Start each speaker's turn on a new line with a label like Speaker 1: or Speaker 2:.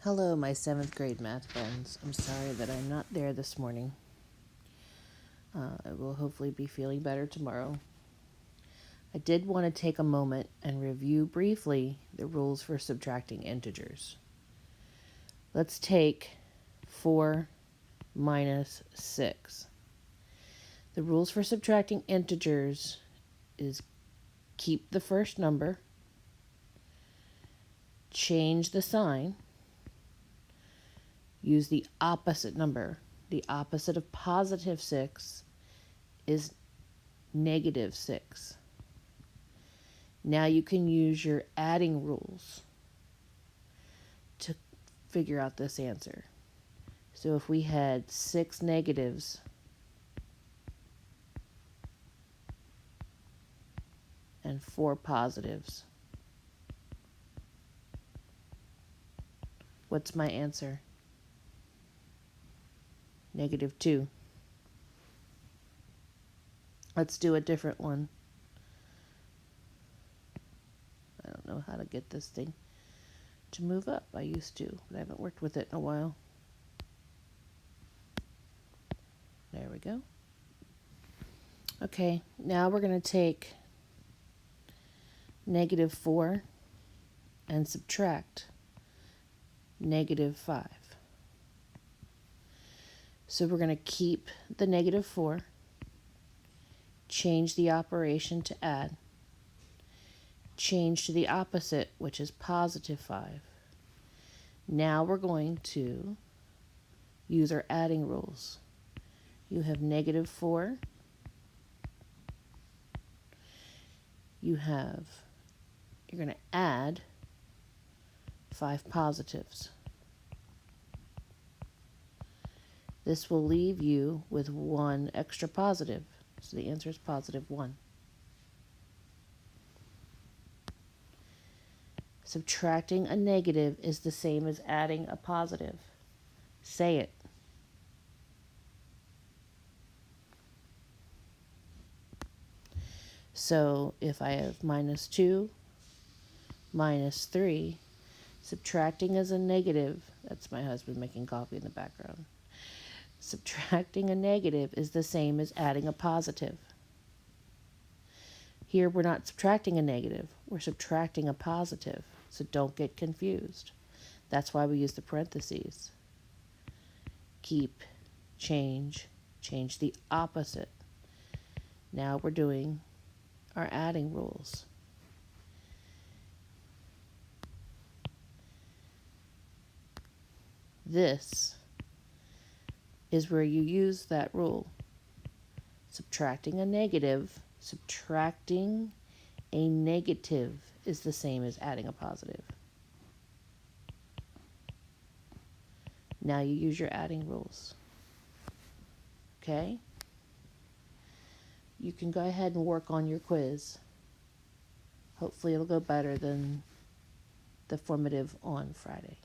Speaker 1: Hello, my 7th grade math friends. I'm sorry that I'm not there this morning. I will hopefully be feeling better tomorrow. I did want to take a moment and review briefly the rules for subtracting integers. Let's take 4 minus 6. The rules for subtracting integers is keep the first number, change the sign, use the opposite number. The opposite of positive 6 is negative 6. Now you can use your adding rules to figure out this answer. So if we had 6 negatives and 4 positives, what's my answer? -2. Let's do a different one. I don't know how to get this thing to move up. I used to, but I haven't worked with it in a while. There we go. Okay, now we're going to take -4 and subtract -5. So we're going to keep the -4, change the operation to add, change to the opposite, which is +5. Now we're going to use our adding rules. You have -4. You're going to add 5 positives. This will leave you with 1 extra positive. So the answer is +1. Subtracting a negative is the same as adding a positive. Say it. So if I have -2, -3, subtracting as a negative, that's my husband making coffee in the background. Subtracting a negative is the same as adding a positive. Here we're not subtracting a negative, we're subtracting a positive, so don't get confused. That's why we use the parentheses. Keep, change the opposite. Now we're doing our adding rules. This is where you use that rule. Subtracting a negative is the same as adding a positive. Now you use your adding rules. Okay? You can go ahead and work on your quiz. Hopefully it'll go better than the formative on Friday.